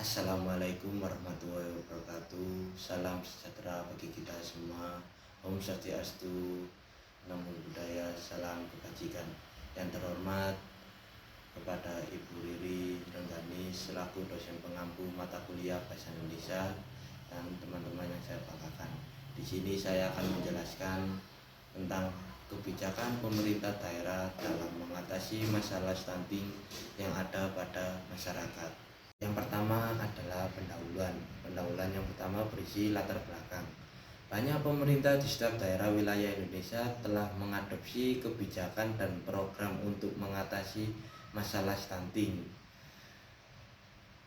Assalamualaikum warahmatullahi wabarakatuh. Salam sejahtera bagi kita semua. Om Swastiastu, Namo Buddhaya, salam kebajikan. Yang terhormat kepada Ibu Riri Renggani selaku dosen pengampu mata kuliah Bahasa Indonesia dan teman-teman yang saya banggakan. Di sini saya akan menjelaskan tentang kebijakan pemerintah daerah dalam mengatasi masalah stunting yang ada pada masyarakat. Yang pertama adalah pendahuluan. Pendahuluan yang pertama berisi latar belakang. Banyak pemerintah di setiap daerah wilayah Indonesia telah mengadopsi kebijakan dan program untuk mengatasi masalah stunting,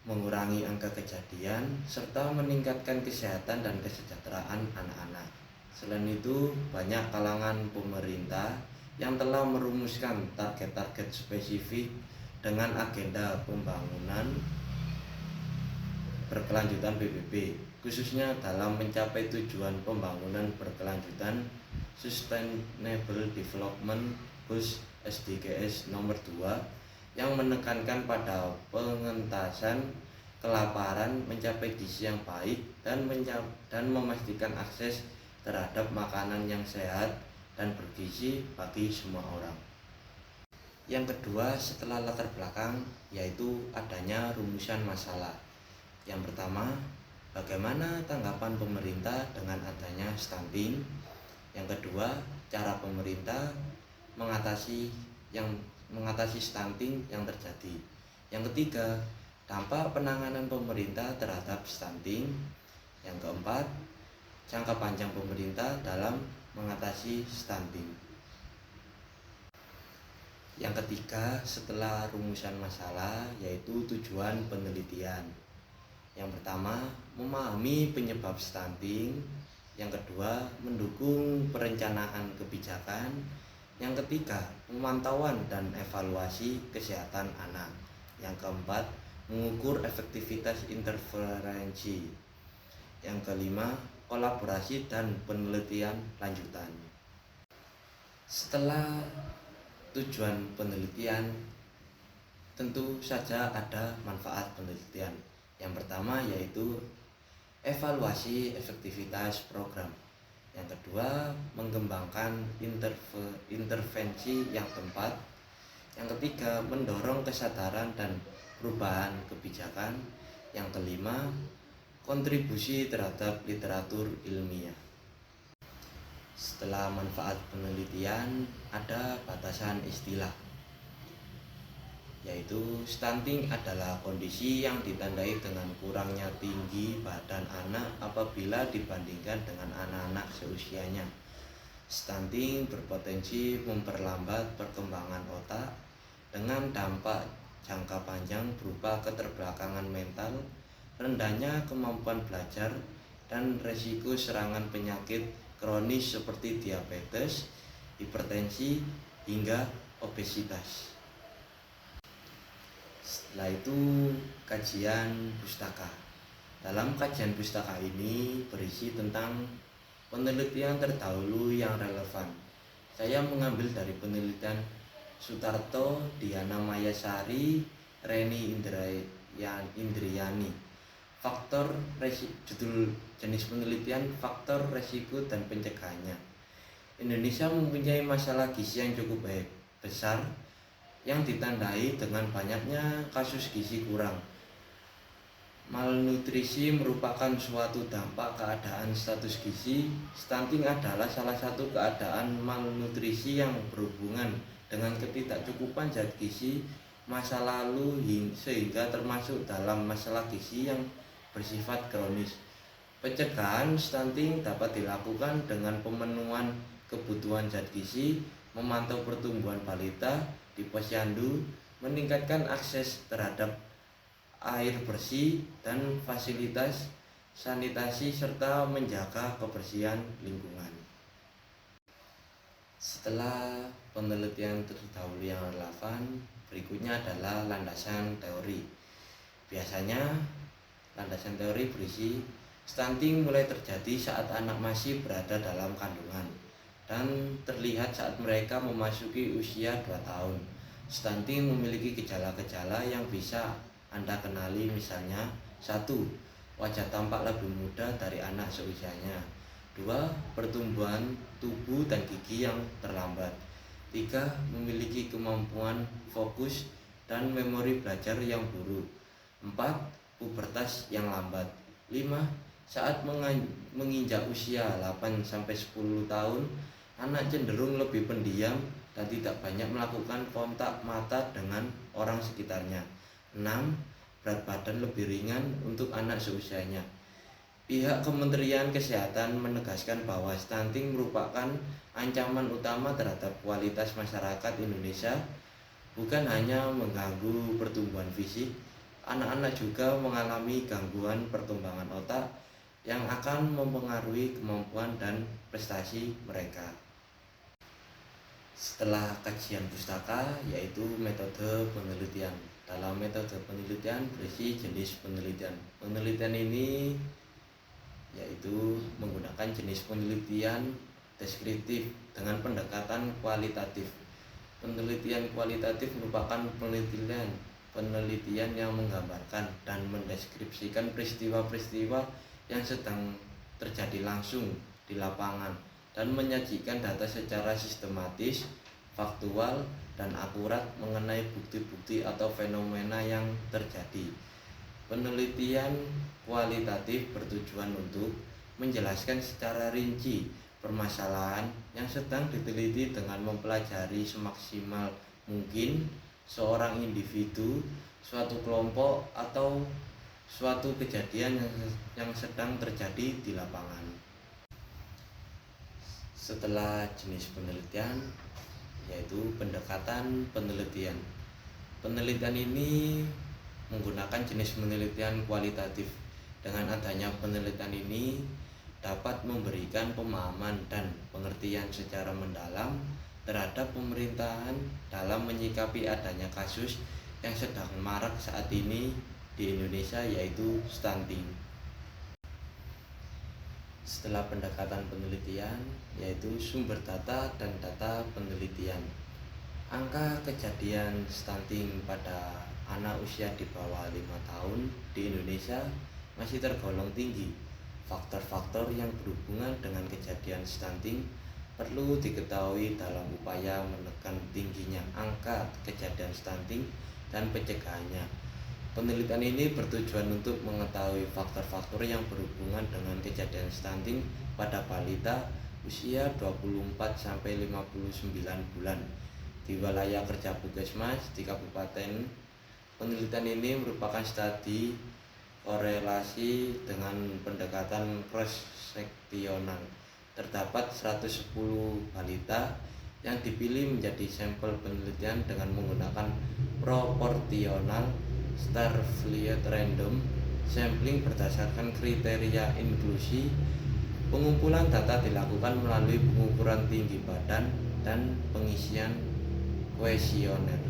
mengurangi angka kejadian, serta meningkatkan kesehatan dan kesejahteraan anak-anak. Selain itu, banyak kalangan pemerintah yang telah merumuskan target-target spesifik dengan agenda pembangunan berkelanjutan PBB, khususnya dalam mencapai tujuan pembangunan berkelanjutan Sustainable Development Goals SDGs nomor 2 yang menekankan pada pengentasan kelaparan, mencapai gizi yang baik, dan memastikan akses terhadap makanan yang sehat dan bergizi bagi semua orang. Yang kedua setelah latar belakang yaitu adanya rumusan masalah. Yang pertama, bagaimana tanggapan pemerintah dengan adanya stunting? Yang kedua, cara pemerintah mengatasi stunting yang terjadi. Yang ketiga, dampak penanganan pemerintah terhadap stunting. Yang keempat, jangka panjang pemerintah dalam mengatasi stunting. Yang ketiga, setelah rumusan masalah yaitu tujuan penelitian. Yang pertama, memahami penyebab stunting. Yang kedua, mendukung perencanaan kebijakan. Yang ketiga, pemantauan dan evaluasi kesehatan anak. Yang keempat, mengukur efektivitas intervensi. Yang kelima, kolaborasi dan penelitian lanjutan. Setelah tujuan penelitian, tentu saja ada manfaat penelitian. Yang pertama yaitu evaluasi efektivitas program. Yang kedua, mengembangkan intervensi yang tepat. Yang ketiga, mendorong kesadaran dan perubahan kebijakan. Yang kelima, kontribusi terhadap literatur ilmiah. Setelah manfaat penelitian, ada batasan istilah, yaitu stunting adalah kondisi yang ditandai dengan kurangnya tinggi badan anak apabila dibandingkan dengan anak-anak seusianya. Stunting berpotensi memperlambat perkembangan otak dengan dampak jangka panjang berupa keterbelakangan mental, rendahnya kemampuan belajar, dan resiko serangan penyakit kronis seperti diabetes, hipertensi, hingga obesitas. Setelah itu, kajian pustaka. Dalam kajian pustaka ini berisi tentang penelitian terdahulu yang relevan. Saya mengambil dari penelitian Sutarto, Diana Mayasari, Reni Indriani. Judul jenis penelitian faktor resiko dan pencegahannya. Indonesia mempunyai masalah gizi yang cukup besar yang ditandai dengan banyaknya kasus gizi kurang. Malnutrisi merupakan suatu dampak keadaan status gizi. Stunting adalah salah satu keadaan malnutrisi yang berhubungan dengan ketidakcukupan zat gizi masa lalu sehingga termasuk dalam masalah gizi yang bersifat kronis. Pencegahan stunting dapat dilakukan dengan pemenuhan kebutuhan zat gizi, memantau pertumbuhan balita di posyandu, meningkatkan akses terhadap air bersih dan fasilitas sanitasi, serta menjaga kebersihan lingkungan. Setelah penelitian terdahulu yang relevan, berikutnya adalah landasan teori. Biasanya landasan teori berisi stunting mulai terjadi saat anak masih berada dalam kandungan dan terlihat saat mereka memasuki usia 2 tahun. Stunting memiliki gejala-gejala yang bisa Anda kenali, misalnya: 1. Wajah tampak lebih muda dari anak seusianya. 2. Pertumbuhan tubuh dan gigi yang terlambat. 3. Memiliki kemampuan fokus dan memori belajar yang buruk. 4. Pubertas yang lambat. 5. Saat menginjak usia 8-10 tahun, anak cenderung lebih pendiam dan tidak banyak melakukan kontak mata dengan orang sekitarnya. 6. Berat badan lebih ringan untuk anak seusianya. Pihak Kementerian Kesehatan menegaskan bahwa stunting merupakan ancaman utama terhadap kualitas masyarakat Indonesia. Bukan hanya mengganggu pertumbuhan fisik, anak-anak juga mengalami gangguan perkembangan otak yang akan mempengaruhi kemampuan dan prestasi mereka. Setelah kajian pustaka, yaitu metode penelitian. Dalam metode penelitian berisi jenis penelitian. Penelitian ini yaitu menggunakan jenis penelitian deskriptif dengan pendekatan kualitatif. Penelitian kualitatif merupakan penelitian yang menggambarkan dan mendeskripsikan peristiwa-peristiwa yang sedang terjadi langsung di lapangan dan menyajikan data secara sistematis, faktual, dan akurat mengenai bukti-bukti atau fenomena yang terjadi. Penelitian kualitatif bertujuan untuk menjelaskan secara rinci permasalahan yang sedang diteliti dengan mempelajari semaksimal mungkin seorang individu, suatu kelompok, atau suatu kejadian yang sedang terjadi di lapangan. Setelah jenis penelitian, yaitu pendekatan penelitian. Penelitian ini menggunakan jenis penelitian kualitatif. Dengan adanya penelitian ini dapat memberikan pemahaman dan pengertian secara mendalam terhadap pemerintahan dalam menyikapi adanya kasus yang sedang marak saat ini di Indonesia, yaitu stunting. Setelah pendekatan penelitian, yaitu sumber data dan data penelitian. Angka kejadian stunting pada anak usia di bawah 5 tahun di Indonesia masih tergolong tinggi. Faktor-faktor yang berhubungan dengan kejadian stunting perlu diketahui dalam upaya menekan tingginya angka kejadian stunting dan pencegahannya. Penelitian ini bertujuan untuk mengetahui faktor-faktor yang berhubungan dengan kejadian stunting pada balita usia 24-59 bulan di wilayah kerja Puskesmas di Kabupaten. Penelitian ini merupakan studi korelasi dengan pendekatan cross-seksional. Terdapat 110 balita yang dipilih menjadi sampel penelitian dengan menggunakan proporsional Starflight random sampling berdasarkan kriteria inklusi. Pengumpulan data dilakukan melalui pengukuran tinggi badan dan pengisian kuesioner.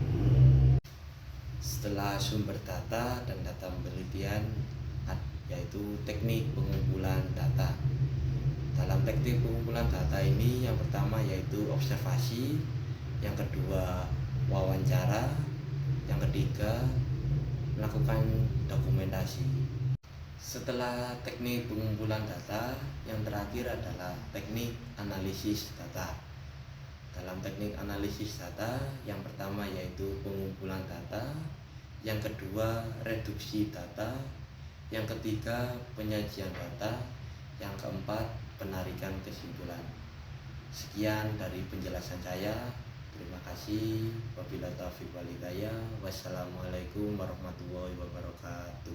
Setelah sumber data dan data penelitian, yaitu teknik pengumpulan data. Dalam teknik pengumpulan data ini, yang pertama yaitu observasi, yang kedua wawancara, yang ketiga melakukan dokumentasi. Setelah teknik pengumpulan data, yang terakhir adalah teknik analisis data. Dalam teknik analisis data, yang pertama yaitu pengumpulan data, yang kedua reduksi data, yang ketiga penyajian data, yang keempat penarikan kesimpulan. Sekian dari penjelasan saya. Terima kasih. Wabillahi taufiq wal hidayah. Wassalamualaikum warahmatullahi wabarakatuh.